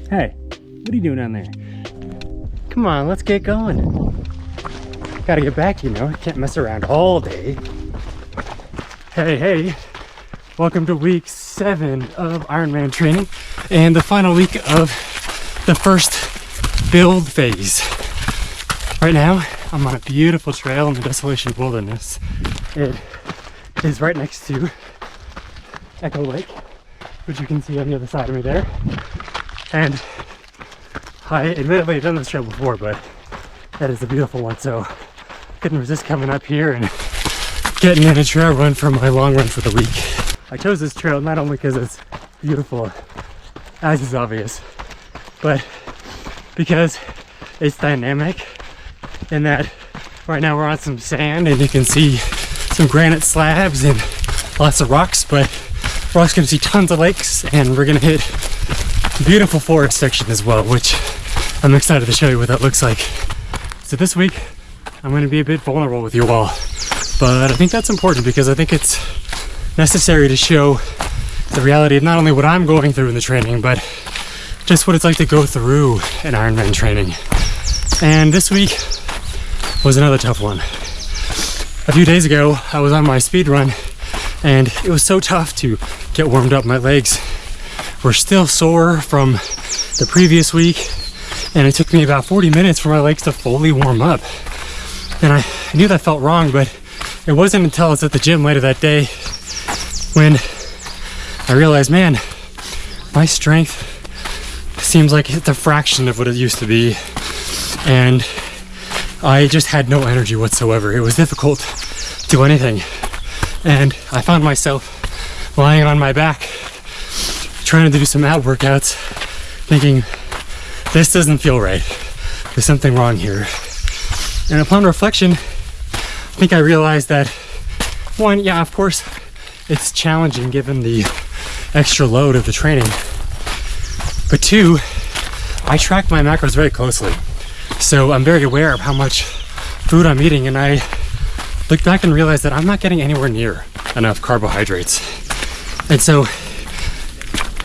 Hey, what are you doing down there? Come on, let's get going. Gotta get back, you know. Can't mess around all day. Hey. Welcome to week 7 of Ironman training and the final week of the first build phase. Right now, I'm on a beautiful trail in the Desolation Wilderness. It is right next to Echo Lake, which you can see on the other side of me there. And I admittedly have done this trail before, but that is a beautiful one, so couldn't resist coming up here and getting in a trail run for my long run for the week. I chose this trail not only because it's beautiful, as is obvious, but because it's dynamic in that right now we're on some sand and you can see some granite slabs and lots of rocks, but we're also going to see tons of lakes and we're going to hit a beautiful forest section as well, which I'm excited to show you what that looks like. So this week I'm going to be a bit vulnerable with you all, but I think that's important because I think it's necessary to show the reality of not only what I'm going through in the training, but just what it's like to go through an Ironman training. And this week was another tough one. A few days ago, I was on my speed run and it was so tough to get warmed up. My legs were still sore from the previous week and it took me about 40 minutes for my legs to fully warm up. And I knew that felt wrong, but it wasn't until I was at the gym later that day when I realized, man, my strength seems like it's a fraction of what it used to be. And I just had no energy whatsoever. It was difficult to do anything. And I found myself lying on my back, trying to do some ab workouts, thinking, this doesn't feel right. There's something wrong here. And upon reflection, I think I realized that, one, yeah, of course, it's challenging given the extra load of the training. But two, I track my macros very closely. So I'm very aware of how much food I'm eating, and I look back and realize that I'm not getting anywhere near enough carbohydrates. And so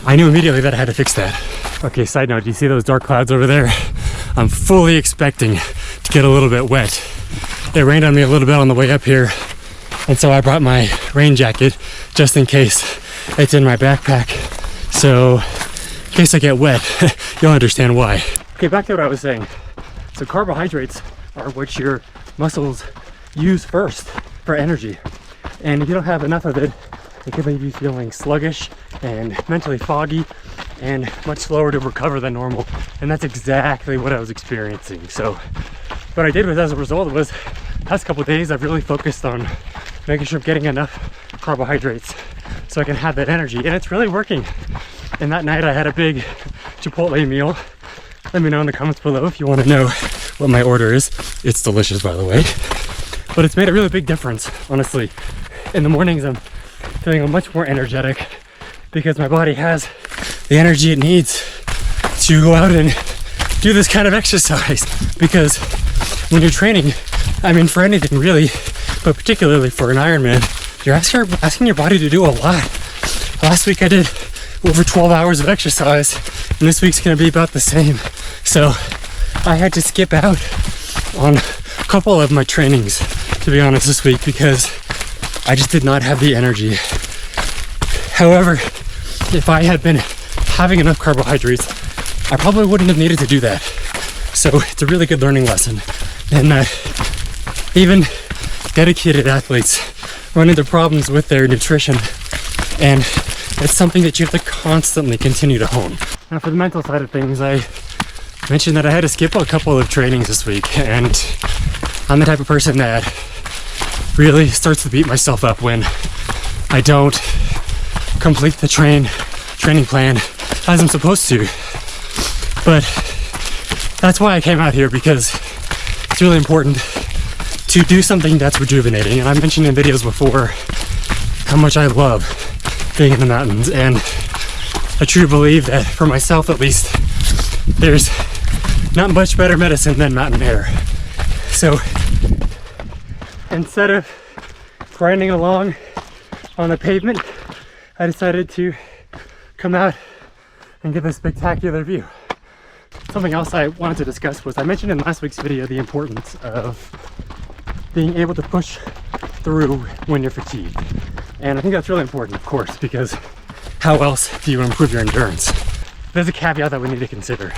I knew immediately that I had to fix that. Okay, side note, do you see those dark clouds over there? I'm fully expecting to get a little bit wet. It rained on me a little bit on the way up here, and so I brought my rain jacket just in case. It's in my backpack, so in case I get wet, you'll understand why. Okay, back to what I was saying. So carbohydrates are what your muscles use first for energy, and if you don't have enough of it, it can leave you feeling sluggish and mentally foggy and much slower to recover than normal. And that's exactly what I was experiencing. So what I did was, as a result, was the past couple of days I've really focused on making sure I'm getting enough carbohydrates so I can have that energy, and it's really working. And that night I had a big Chipotle meal. Let me know in the comments below if you want to know what my order is. It's delicious, by the way, but it's made a really big difference, honestly. In the mornings I'm feeling much more energetic because my body has the energy it needs to go out and do this kind of exercise. Because when you're training, I mean, for anything really, but particularly for an Ironman, you're asking your body to do a lot. Last week I did over 12 hours of exercise, and this week's gonna be about the same. So I had to skip out on a couple of my trainings, to be honest, this week because I just did not have the energy. However, if I had been having enough carbohydrates, I probably wouldn't have needed to do that. So it's a really good learning lesson. And even dedicated athletes run into problems with their nutrition, and it's something that you have to constantly continue to hone. Now for the mental side of things, I mentioned that I had to skip a couple of trainings this week, and I'm the type of person that really starts to beat myself up when I don't complete the training plan as I'm supposed to. But that's why I came out here, because it's really important to do something that's rejuvenating. And I mentioned in videos before how much I love being in the mountains, and I truly believe that for myself at least, there's not much better medicine than mountain air. So instead of grinding along on the pavement, I decided to come out and get a spectacular view. something else I wanted to discuss was I mentioned in last week's video the importance of being able to push through when you're fatigued. And I think that's really important, of course, because how else do you improve your endurance? There's a caveat that we need to consider.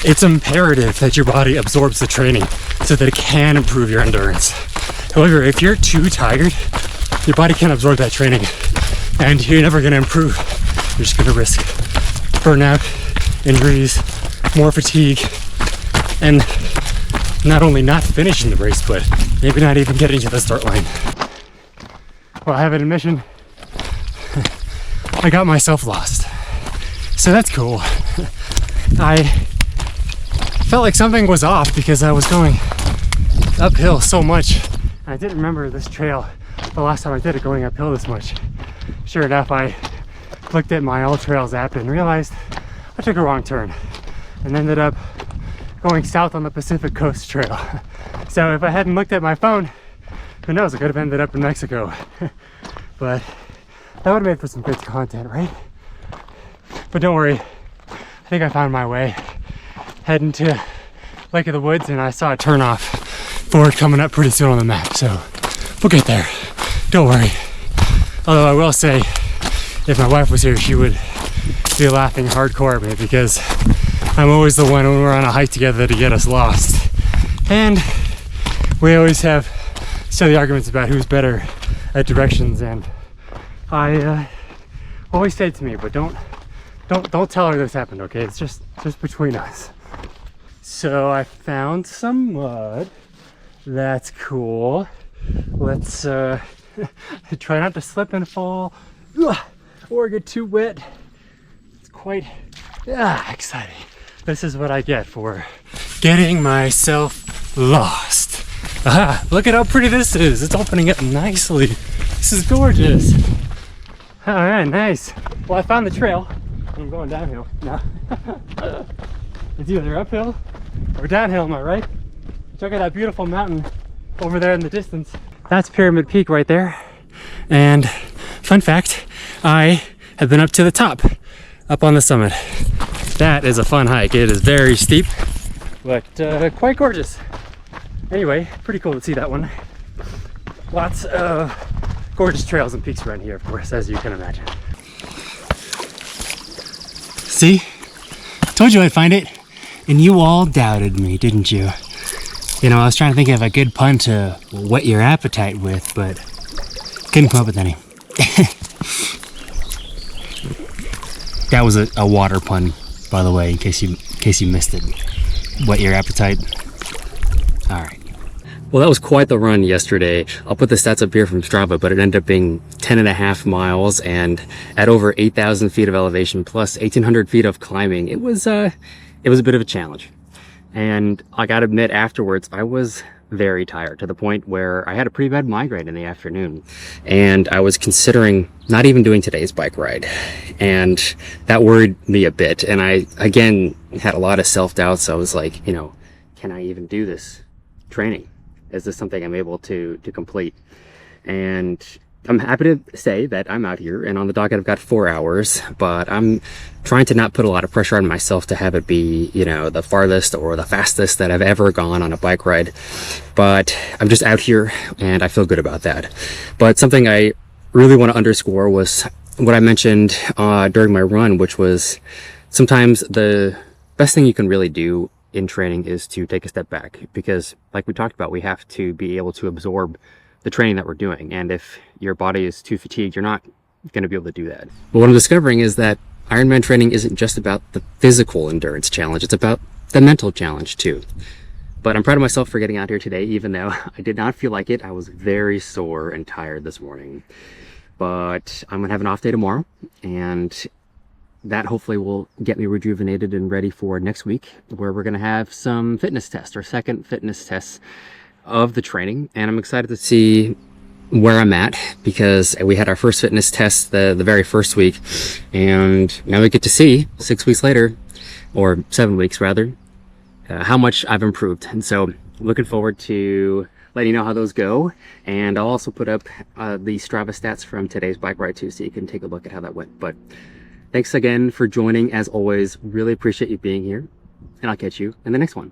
It's imperative that your body absorbs the training so that it can improve your endurance. However, if you're too tired, your body can't absorb that training and you're never going to improve. You're just going to risk burnout, injuries, more fatigue, and not only not finishing the race, but maybe not even getting to the start line. Well, I have an admission. I got myself lost. So that's cool. I felt like something was off because I was going uphill so much. I didn't remember this trail the last time I did it going uphill this much. Sure enough, I looked at my All Trails app and realized I took a wrong turn and ended up going south on the Pacific Coast Trail. So if I hadn't looked at my phone, who knows, I could have ended up in Mexico. But that would have made for some good content, right? But don't worry, I think I found my way. Heading to Lake of the Woods, and I saw a turnoff for it coming up pretty soon on the map, so we'll get there. Don't worry. Although I will say, if my wife was here, she would be laughing hardcore at me because I'm always the one when we're on a hike together to get us lost. And we always have silly arguments about who's better at directions, and I always say it to me, but don't tell her this happened, okay? It's just between us. So I found some mud. That's cool. Let's try not to slip and fall or get too wet. It's quite exciting. This is what I get for getting myself lost. Aha, look at how pretty this is. It's opening up nicely. This is gorgeous. All right, nice. Well, I found the trail. I'm going downhill now. It's either uphill or downhill, am I right? Check out that beautiful mountain over there in the distance. That's Pyramid Peak right there. And fun fact, I have been up to the top, up on the summit. That is a fun hike. It is very steep, but quite gorgeous. Anyway, pretty cool to see that one. Lots of gorgeous trails and peaks around here, of course, as you can imagine. See? Told you I'd find it, and you all doubted me, didn't you? You know, I was trying to think of a good pun to whet your appetite with, but couldn't come up with any. That was a water pun, by the way, in case you missed it. Whet your appetite. All right. Well, that was quite the run yesterday. I'll put the stats up here from Strava, but it ended up being 10.5 miles and at over 8,000 feet of elevation plus 1,800 feet of climbing. It was a bit of a challenge. And I gotta admit, afterwards, I was very tired to the point where I had a pretty bad migraine in the afternoon. And I was considering not even doing today's bike ride. And that worried me a bit. And I, again, had a lot of self-doubt. So I was like, you know, can I even do this training? Is this something I'm able to complete? And I'm happy to say that I'm out here, and on the docket I've got 4 hours, but I'm trying to not put a lot of pressure on myself to have it be, you know, the farthest or the fastest that I've ever gone on a bike ride. But I'm just out here and I feel good about that. But something I really want to underscore was what I mentioned during my run, which was sometimes the best thing you can really do in training is to take a step back, because like we talked about, we have to be able to absorb the training that we're doing, and if your body is too fatigued, you're not going to be able to do that. But what I'm discovering is that Ironman training isn't just about the physical endurance challenge, it's about the mental challenge too. But I'm proud of myself for getting out here today, even though I did not feel like it. I was very sore and tired this morning, but I'm gonna have an off day tomorrow, and that hopefully will get me rejuvenated and ready for next week, where we're going to have some fitness tests, or second fitness tests of the training. And I'm excited to see where I'm at, because we had our first fitness test the very first week, and now we get to see 6 weeks later, or 7 weeks rather, how much I've improved. And so looking forward to letting you know how those go. And I'll also put up the Strava stats from today's bike ride too, so you can take a look at how that went. But thanks again for joining. As always, really appreciate you being here. and I'll catch you in the next one.